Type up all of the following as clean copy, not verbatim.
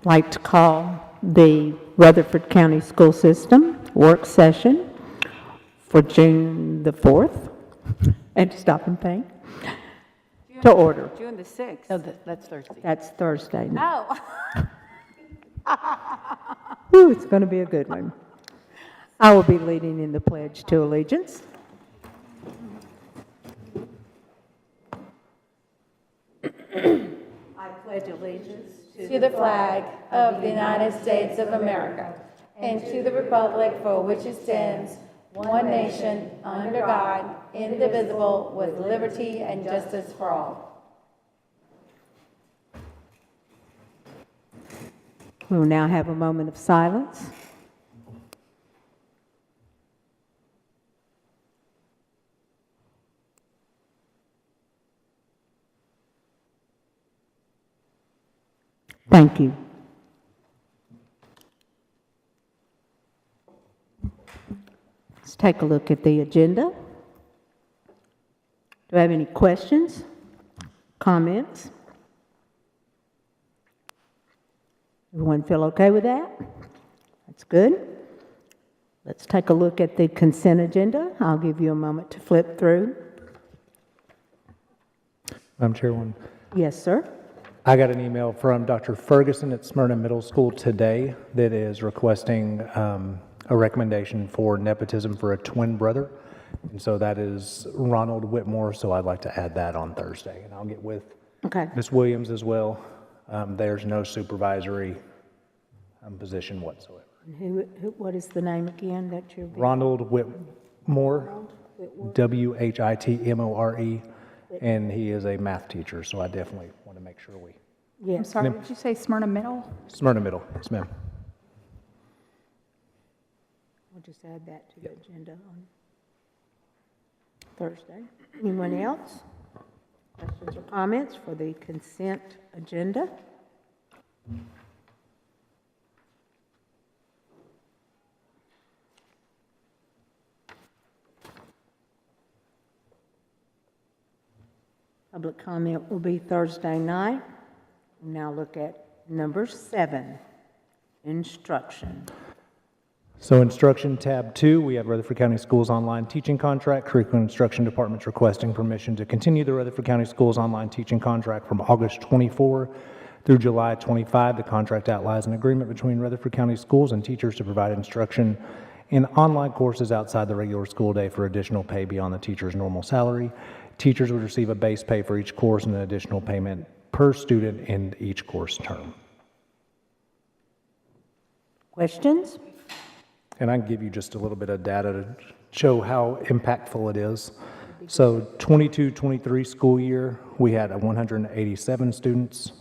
like to call the Rutherford County School System work session for June the 4th, and stop and think, to order. June the 6th. No, that's Thursday. That's Thursday. Oh. Ooh, it's going to be a good one. I will be leading in the Pledge to Allegiance. I pledge allegiance To the flag of the United States of America and to the republic for which it stands, one nation, under God, indivisible, with liberty and justice for all. We will now have a moment of silence. Thank you. Let's take a look at the agenda. Do I have any questions, comments? Everyone feel okay with that? That's good. Let's take a look at the consent agenda. I'll give you a moment to flip through. Madam Chairwoman, Yes, sir. I got an email from Dr. Ferguson at Smyrna Middle School today that is requesting a recommendation for nepotism for a twin brother. And so that is Ronald Whitmore, so I'd like to add that on Thursday. And I'll get with Okay. Ms. Williams as well. There's no supervisory position whatsoever. What is the name again that you're... Ronald Whitmore, Whitmore, and he is a math teacher, so I definitely want to make sure we... I'm Yes. sorry, did you say Smyrna Middle? Smyrna Middle, yes ma'am. We'll just add that to the agenda on Thursday. Anyone else? Questions or comments for the consent agenda? Public comment will be Thursday night. We'll now look at number 7, instruction. So instruction tab 2, we have Rutherford County Schools online teaching contract. Curriculum Instruction Department's requesting permission to continue the Rutherford County Schools online teaching contract from August 24 through July 25. The contract outlines an agreement between Rutherford County Schools and teachers to provide instruction in online courses outside the regular school day for additional pay beyond the teacher's normal salary. Teachers would receive a base pay for each course and an additional payment per student in each course term. Questions? And I can give you just a little bit of data to show how impactful it is. So 22-23 school year, we had 187 students.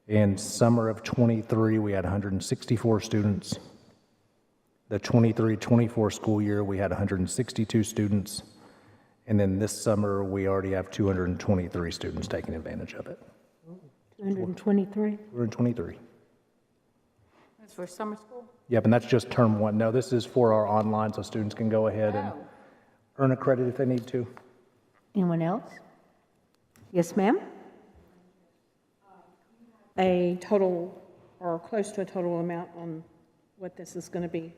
In summer of 23, we had 164 students. The 23-24 school year, we had 162 students. And then this summer, we already have 223 students taking advantage of it. 223? 223. That's for summer school? Yep, and that's just term 1. No, this is for our online, so students can go ahead and earn a credit if they need to. Anyone else? Yes, ma'am? A total or close to a total amount on what this is going to be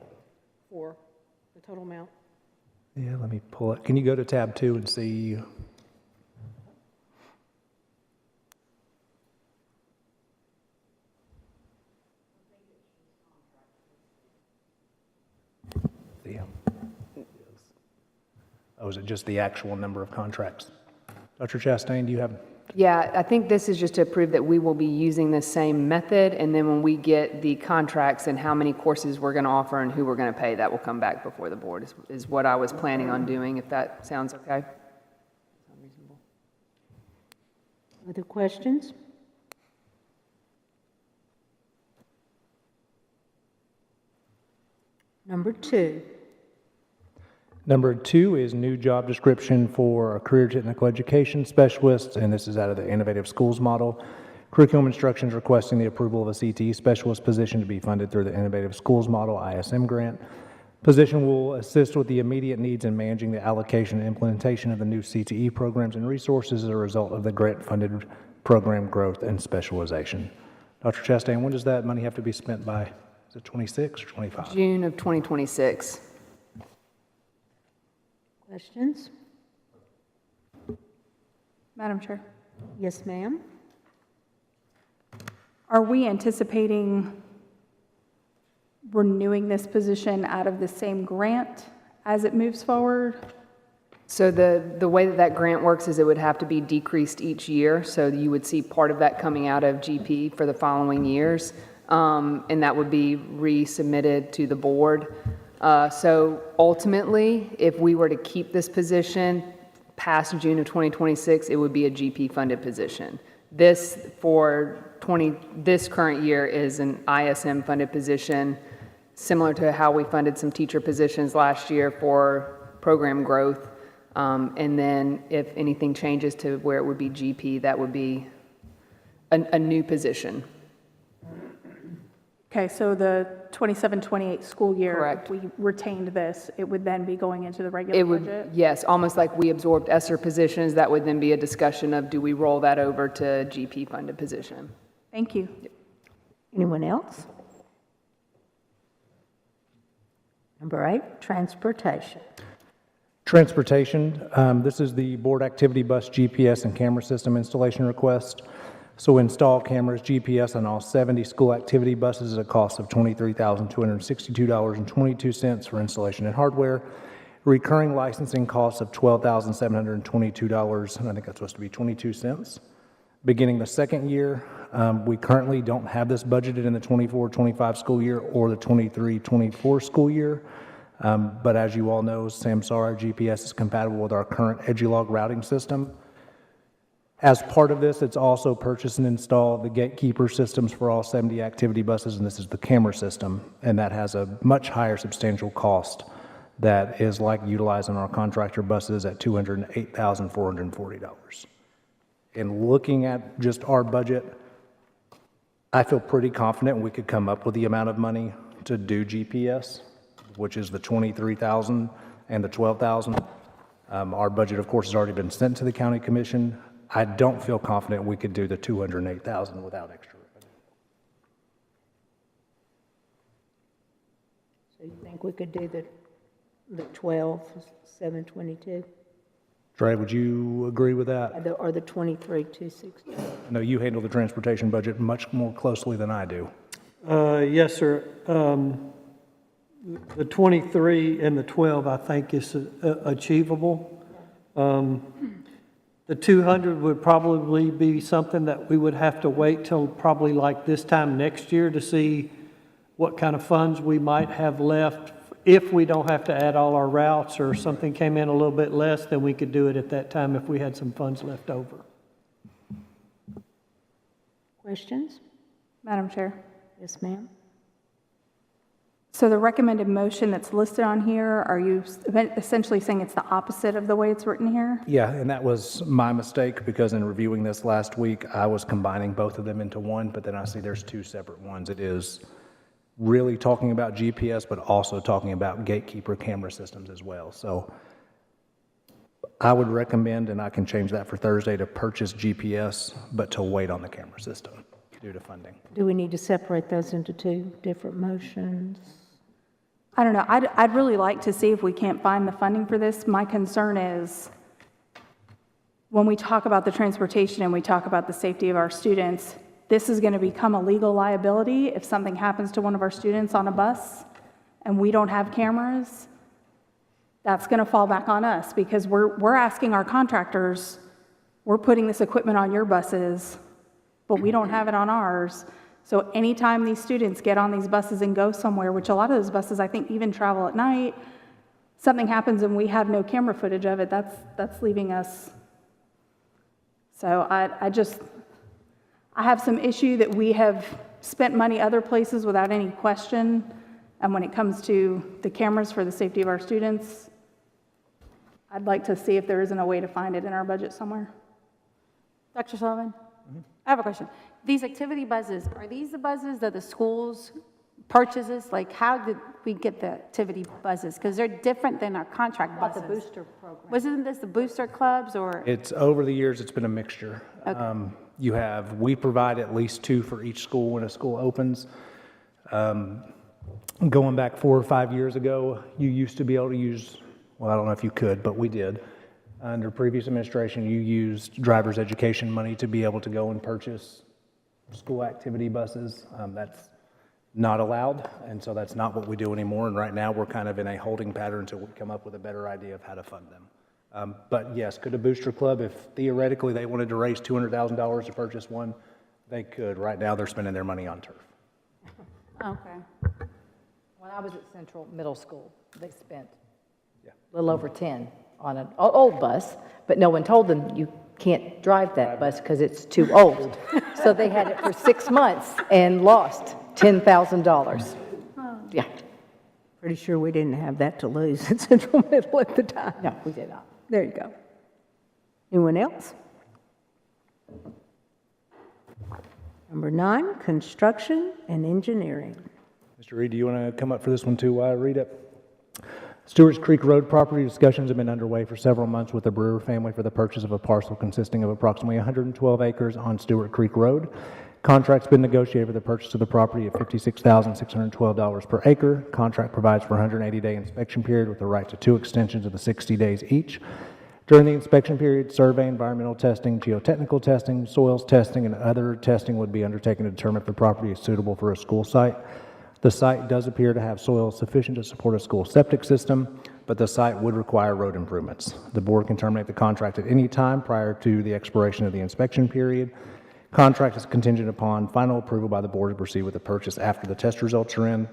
for, the total amount? Yeah, let me pull it. Can you go to tab 2 and see? Oh, is it just the actual number of contracts? Dr. Chastain, do you have? Yeah, I think this is just to prove that we will be using the same method, and then when we get the contracts and how many courses we're going to offer and who we're going to pay, that will come back before the board, is what I was planning on doing, if that sounds okay. Other questions? Number 2. Number 2 is new job description for a career technical education specialist, and this is out of the Innovative Schools model. Curriculum Instructions requesting the approval of a CTE specialist position to be funded through the Innovative Schools model ISM grant. Position will assist with the immediate needs in managing the allocation and implementation of the new CTE programs and resources as a result of the grant-funded program growth and specialization. Dr. Chastain, when does that money have to be spent by? Is it 26 or 25? June of 2026. Questions? Madam Chair, Yes, ma'am. are we anticipating renewing this position out of the same grant as it moves forward? So the way that that grant works is it would have to be decreased each year. So you would see part of that coming out of GP for the following years. And that would be resubmitted to the board. So ultimately, if we were to keep this position past June of 2026, it would be a GP-funded position. This this current year is an ISM-funded position, similar to how we funded some teacher positions last year for program growth. And then if anything changes to where it would be GP, that would be a new position. Okay, so the 27-28 school year, Correct. if we retained this, it would then be going into the regular It would, budget? yes, almost like we absorbed ESSER positions, that would then be a discussion of do we roll that over to GP-funded position? Thank you. Anyone else? Number 8, transportation. Transportation, this is the board activity bus GPS and camera system installation request. So install cameras, GPS on all 70 school activity buses at a cost of $23,262.22 for installation and hardware. Recurring licensing costs of $12,722, and I think that's supposed to be 22 cents. Beginning the second year, we currently don't have this budgeted in the 24-25 school year or the 23-24 school year. But as you all know, Samsara GPS is compatible with our current Edulog routing system. As part of this, it's also purchased and installed the gatekeeper systems for all 70 activity buses, and this is the camera system, and that has a much higher substantial cost that is like utilizing our contractor buses at $208,440. And looking at just our budget, I feel pretty confident we could come up with the amount of money to do GPS, which is the $23,000 and the $12,000. Our budget, of course, has already been sent to the county commission. I don't feel confident we could do the $208,000 without extra revenue. So you think we could do the 12,722, Trey, would you agree with that? or the 23,260? No, you handle the transportation budget much more closely than I do. Yes, sir. The 23 and the 12, I think, is achievable. The 200 would probably be something that we would have to wait till probably like this time next year to see what kind of funds we might have left. If we don't have to add all our routes or something came in a little bit less, then we could do it at that time if we had some funds left over. Questions? Madam Chair. Yes, ma'am. So the recommended motion that's listed on here, are you essentially saying it's the opposite of the way it's written here? Yeah, and that was my mistake because in reviewing this last week, I was combining both of them into one, but then I see there's two separate ones. It is really talking about GPS, but also talking about gatekeeper camera systems as well. So I would recommend, and I can change that for Thursday, to purchase GPS, but to wait on the camera system due to funding. Do we need to separate those into two different motions? I don't know. I'd really like to see if we can't find the funding for this. My concern is when we talk about the transportation and we talk about the safety of our students, this is going to become a legal liability if something happens to one of our students on a bus and we don't have cameras. That's going to fall back on us because we're asking our contractors, we're putting this equipment on your buses, but we don't have it on ours. So anytime these students get on these buses and go somewhere, which a lot of those buses I think even travel at night, something happens and we have no camera footage of it, that's leaving us. So I have some issue that we have spent money other places without any question, and when it comes to the cameras for the safety of our students, I'd like to see if there isn't a way to find it in our budget somewhere. Dr. Sullivan? I have a question. These activity buses, are these the buses that the schools purchases? Like, how did we get the activity buses? Because they're different than our contract About the buses. booster program. Wasn't this the booster clubs or? It's over the years, it's been a mixture. We provide at least 2 for each school when a school opens. Going back 4 or 5 years ago, you used to be able to use, well, I don't know if you could, but we did. Under previous administration, you used driver's education money to be able to go and purchase school activity buses. That's not allowed, and so that's not what we do anymore. And right now, we're kind of in a holding pattern until we come up with a better idea of how to fund them. But yes, could a booster club, if theoretically they wanted to raise $200,000 to purchase one, they could. Right now, they're spending their money on turf. Okay. When I was at Central Middle School, they spent Yeah. a little over 10 on an old bus, but no one told them you can't drive that bus because it's too old. So they had it for 6 months and lost $10,000. Yeah, Pretty sure we didn't have that to lose at Central Middle at the time. no, we did not. There you go. Anyone else? Number 9, construction and engineering. Mr. Reed, do you want to come up for this one too while I read it? Stewart's Creek Road property discussions have been underway for several months with the Brewer family for the purchase of a parcel consisting of approximately 112 acres on Stewart Creek Road. Contract's been negotiated for the purchase of the property at $56,612 per acre. Contract provides for a 180-day inspection period with the right to 2 extensions of the 60 days each. During the inspection period, survey, environmental testing, geotechnical testing, soils testing, and other testing would be undertaken to determine if the property is suitable for a school site. The site does appear to have soil sufficient to support a school septic system, but the site would require road improvements. The board can terminate the contract at any time prior to the expiration of the inspection period. Contract is contingent upon final approval by the board to proceed with the purchase after the test results are in.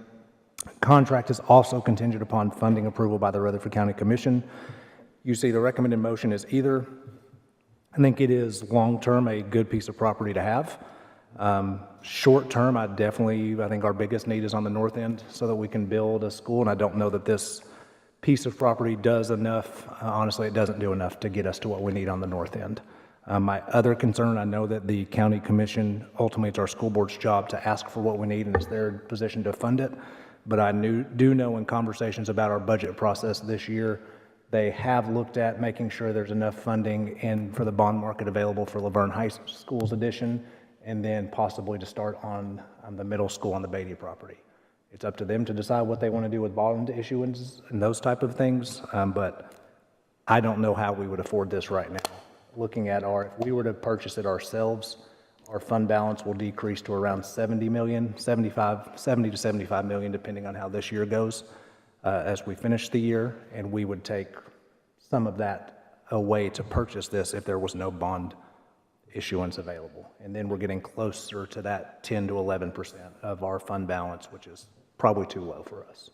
Contract is also contingent upon funding approval by the Rutherford County Commission. You see, the recommended motion is either, I think it is long-term a good piece of property to have. Short-term, I think our biggest need is on the north end so that we can build a school, and I don't know that this piece of property does enough. Honestly, it doesn't do enough to get us to what we need on the north end. My other concern, I know that the county commission, ultimately it's our school board's job to ask for what we need and it's their position to fund it, but I do know in conversations about our budget process this year, they have looked at making sure there's enough funding in for the bond market available for Laverne High School's addition, and then possibly to start on the middle school on the Beatty property. It's up to them to decide what they want to do with bond issuance and those type of things, but I don't know how we would afford this right now. Looking at if we were to purchase it ourselves, our fund balance will decrease to around 70 to 75 million, depending on how this year goes as we finish the year, and we would take some of that away to purchase this if there was no bond issuance available. And then we're getting closer to that 10 to 11% of our fund balance, which is probably too low for us.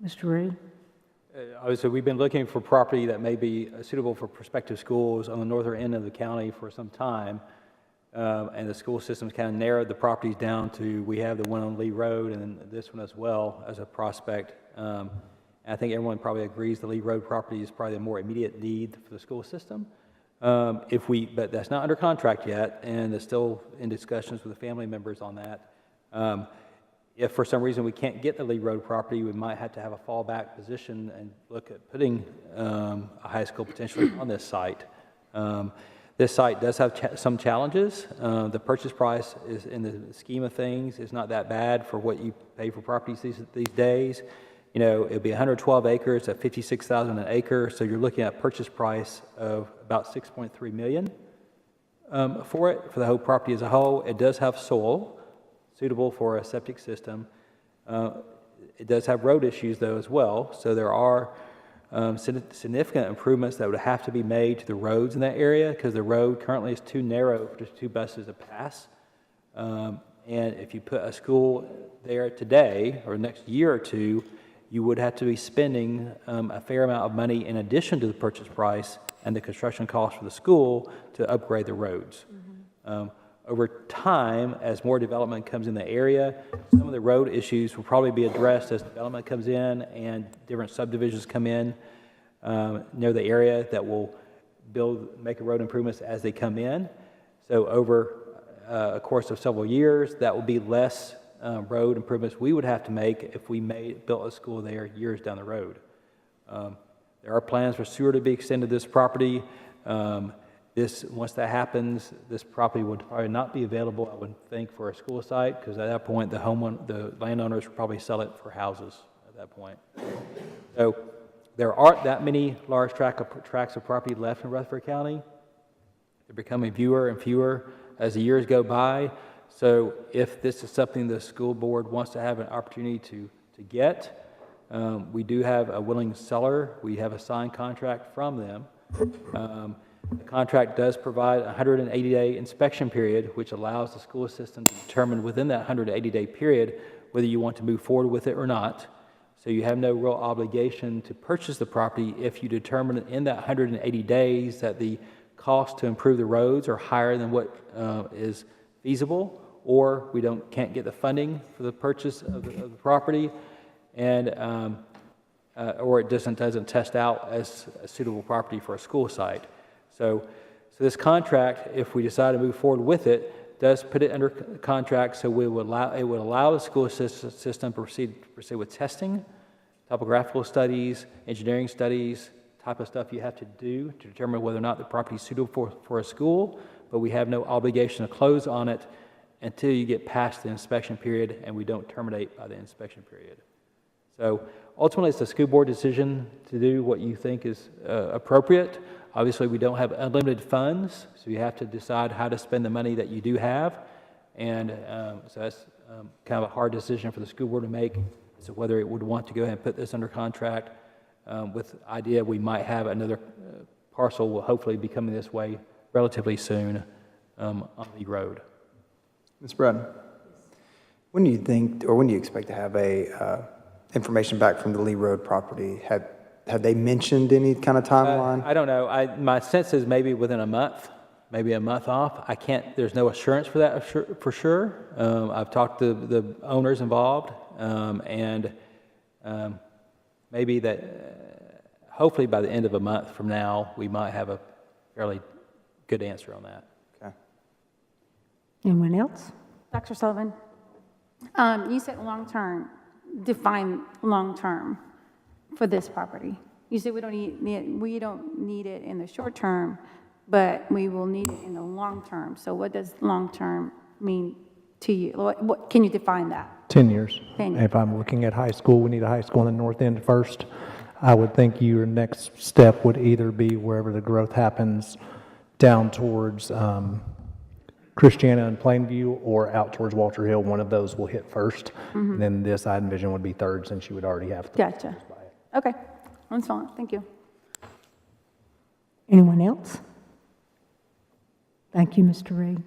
Mr. Reed? Obviously, we've been looking for property that may be suitable for prospective schools on the northern end of the county for some time. And the school system's kind of narrowed the properties down to, we have the one on Lee Road and this one as well as a prospect. I think everyone probably agrees the Lee Road property is probably a more immediate need for the school system. But that's not under contract yet, and it's still in discussions with the family members on that. If for some reason we can't get the Lee Road property, we might have to have a fallback position and look at putting a high school potentially on this site. This site does have some challenges. The purchase price is, in the scheme of things, is not that bad for what you pay for properties these days. You know, it'd be 112 acres at $56,000 an acre, so you're looking at purchase price of about $6.3 million for the whole property as a whole. It does have soil suitable for a septic system. It does have road issues though as well, so there are significant improvements that would have to be made to the roads in that area because the road currently is too narrow for just 2 buses to pass. And if you put a school there today or next year or two, you would have to be spending a fair amount of money in addition to the purchase price and the construction cost for the school to upgrade the roads. Over time, as more development comes in the area, some of the road issues will probably be addressed as development comes in and different subdivisions come in near the area that will make road improvements as they come in. So over a course of several years, that will be less road improvements we would have to make if we built a school there years down the road. There are plans for sewer to be extended to this property. Once that happens, this property would probably not be available, I would think, for a school site, because at that point, the landowners would probably sell it for houses at that point. So there aren't that many large tracts of property left in Rutherford County. They're becoming fewer and fewer as the years go by. So if this is something the school board wants to have an opportunity to get, we do have a willing seller. We have a signed contract from them. The contract does provide a 180-day inspection period, which allows the school system to determine within that 180-day period whether you want to move forward with it or not. So you have no real obligation to purchase the property if you determine in that 180 days that the cost to improve the roads are higher than what is feasible, or we can't get the funding for the purchase of the property, and or it doesn't test out as a suitable property for a school site. So this contract, if we decide to move forward with it, does put it under contract, so it would allow the school system to proceed with testing, topographical studies, engineering studies, type of stuff you have to do to determine whether or not the property is suitable for a school, but we have no obligation to close on it until you get past the inspection period, and we don't terminate by the inspection period. So ultimately, it's the school board decision to do what you think is appropriate. Obviously, we don't have unlimited funds, so you have to decide how to spend the money that you do have, and so that's kind of a hard decision for the school board to make, so whether it would want to go ahead and put this under contract with the idea we might have another parcel will hopefully be coming this way relatively soon on the road. Ms. Bratton, when do you think, or when do you expect to have information back from the Lee Road property? Have they mentioned any kind of timeline? I don't know. My sense is maybe within a month, maybe a month off. I can't, there's no assurance for that for sure. I've talked to the owners involved, and maybe that, hopefully by the end of a month from now, we might have a fairly good answer on that. Okay. Anyone else? Dr. Sullivan, you said long-term. Define long-term for this property. You said we don't need it in the short term, but we will need it in the long term. So what does long-term mean to you? What can you define that? 10 years. 10 years. If I'm looking at high school, we need a high school in the north end first. I would think your next step would either be wherever the growth happens down towards Christiana and Plainview, or out towards Walter Hill. One of those will hit first. And then this, I envision, would be third, since you would already have three. Gotcha. Okay, that's fine. Thank you. Anyone else? Thank you, Mr. Reed.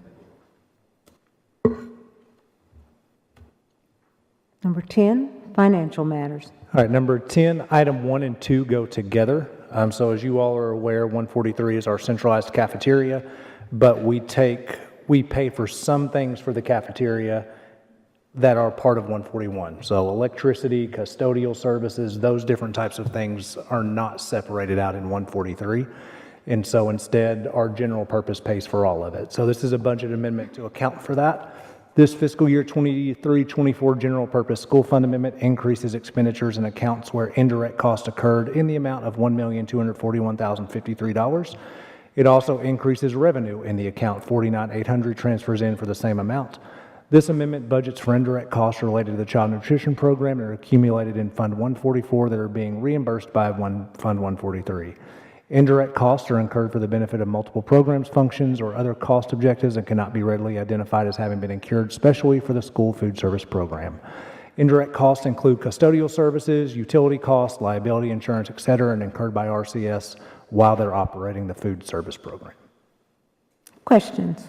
Number 10, financial matters. All right, number 10, item 1 and 2 go together. So as you all are aware, 143 is our centralized cafeteria, but we pay for some things for the cafeteria that are part of 141. So electricity, custodial services, those different types of things are not separated out in 143. And so instead, our general purpose pays for all of it. So this is a budget amendment to account for that. This fiscal year 23-24 general purpose school fund amendment increases expenditures in accounts where indirect costs occurred in the amount of $1,241,053. It also increases revenue in the account 49,800 transfers in for the same amount. This amendment budgets for indirect costs related to the child nutrition program that are accumulated in Fund 144 that are being reimbursed by Fund 143. Indirect costs are incurred for the benefit of multiple programs, functions, or other cost objectives and cannot be readily identified as having been incurred specially for the school food service program. Indirect costs include custodial services, utility costs, liability insurance, etc., and incurred by RCS while they're operating the food service program. Questions?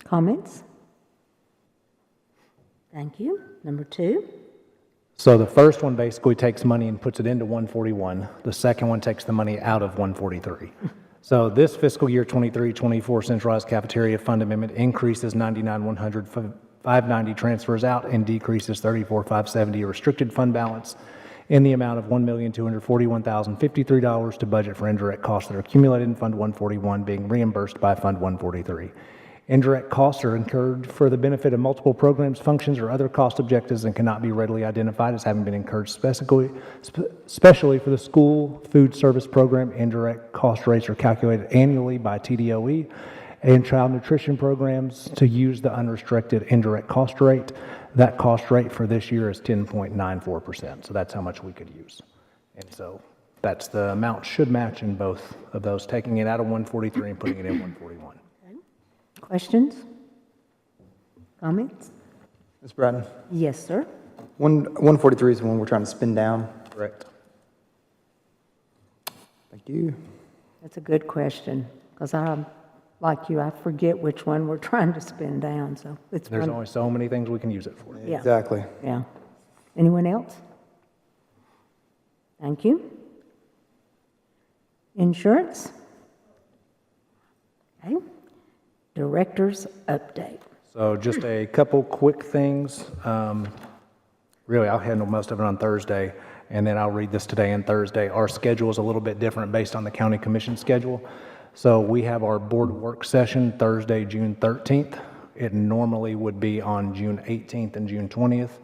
Comments? Thank you. Number 2. So the first one basically takes money and puts it into 141. The second one takes the money out of 143. So this fiscal year 23-24 centralized cafeteria fund amendment increases 99,100, 590 transfers out, and decreases 34,570 restricted fund balance in the amount of $1,241,053 to budget for indirect costs that are accumulated in Fund 141 being reimbursed by Fund 143. Indirect costs are incurred for the benefit of multiple programs, functions, or other cost objectives and cannot be readily identified as having been incurred especially for the school food service program. Indirect cost rates are calculated annually by TDOE and child nutrition programs to use the unrestricted indirect cost rate. That cost rate for this year is 10.94%, so that's how much we could use. And so that's the amount should match in both of those, taking it out of 143 and putting it in 141. Questions? Comments? Ms. Bratton? Yes, sir. 143 is the one we're trying to spin down. Correct. Thank you. That's a good question, because I, like you, I forget which one we're trying to spin down, so it's There's one. only so many things we can use it for. Yeah. Exactly. Yeah. Anyone else? Thank you. Insurance? Okay. Director's update. So just a couple quick things. Really, I'll handle most of it on Thursday, and then I'll read this today and Thursday. Our schedule is a little bit different based on the county commission schedule. So we have our board work session Thursday, June 13th. It normally would be on June 18th and June 20th.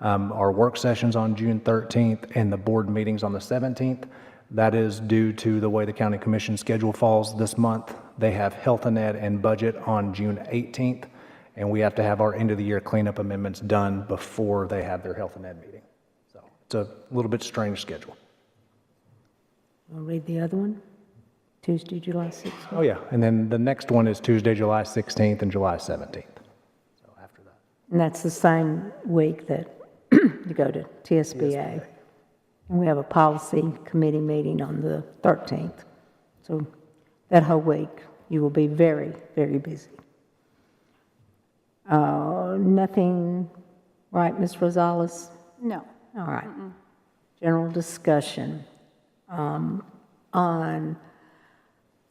Our work sessions on June 13th and the board meetings on the 17th. That is due to the way the county commission schedule falls this month. They have health and ed and budget on June 18th, and we have to have our end of the year cleanup amendments done before they have their health and ed meeting. So it's a little bit strange schedule. I'll read the other one. Tuesday, July 6th. Oh yeah, and then the next one is Tuesday, July 16th and July 17th. So after that. And that's the same week that you go to TSBA. And we have a policy committee meeting on the 13th. So that whole week, you will be very, very busy. Nothing, right, Ms. Rosales? No. All right. General discussion. On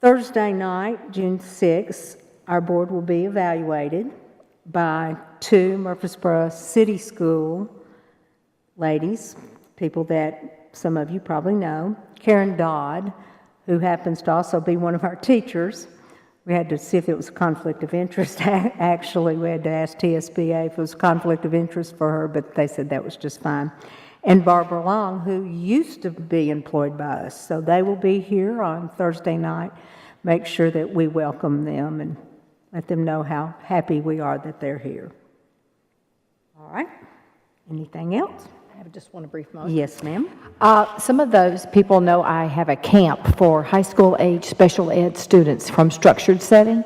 Thursday night, June 6th, our board will be evaluated by two Murfreesboro City School ladies, people that some of you probably know. Karen Dodd, who happens to also be one of our teachers. We had to see if it was a conflict of interest. Actually, we had to ask TSBA if it was a conflict of interest for her, but they said that was just fine. And Barbara Long, who used to be employed by us. So they will be here on Thursday night. Make sure that we welcome them and let them know how happy we are that they're here. All right. Anything else? I have just one brief moment. Yes, ma'am. Some of those people know I have a camp for high school age special ed students from structured setting.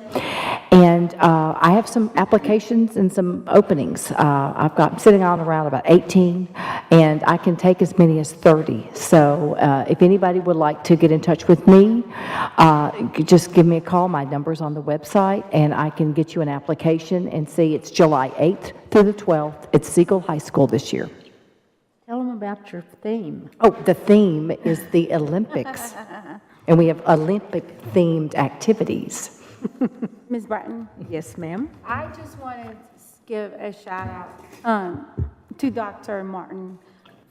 And I have some applications and some openings. I've got sitting on around about 18, and I can take as many as 30. So if anybody would like to get in touch with me, just give me a call. My number's on the website, and I can get you an application and see. It's July 8th through the 12th at Siegel High School this year. Tell them about your theme. Oh, the theme is the Olympics, and we have Olympic-themed activities. Ms. Bratton? Yes, ma'am. I just wanted to give a shout out to Dr. Martin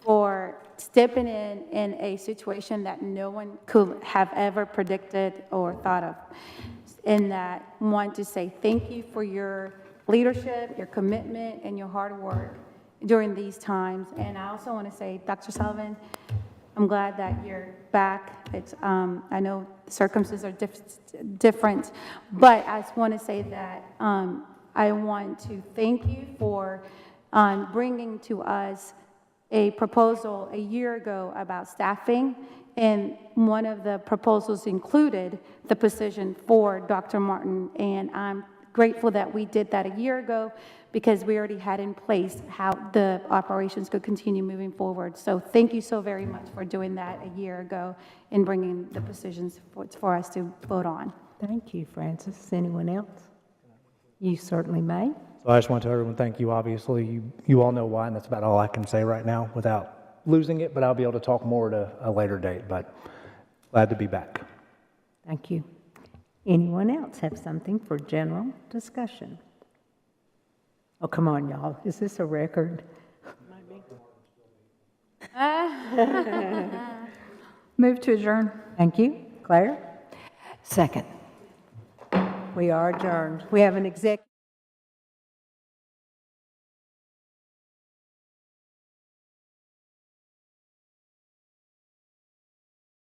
for stepping in a situation that no one could have ever predicted or thought of. And that want to say thank you for your leadership, your commitment, and your hard work during these times. And I also want to say, Dr. Sullivan, I'm glad that you're back. It's, I know circumstances are different, but I just want to say that I want to thank you for bringing to us a proposal a year ago about staffing, and one of the proposals included the position for Dr. Martin, and I'm grateful that we did that a year ago because we already had in place how the operations could continue moving forward. So thank you so very much for doing that a year ago and bringing the positions for us to vote on. Thank you, Francis. Anyone else? You certainly may. So I just want to tell everyone, thank you. Obviously, you all know why, and that's about all I can say right now without losing it, but I'll be able to talk more at a later date, but glad to be back. Thank you. Anyone else have something for general discussion? Oh, come on, y'all. Is this a record? Move to adjourn. Thank you. Claire? Second. We are adjourned. We have an executive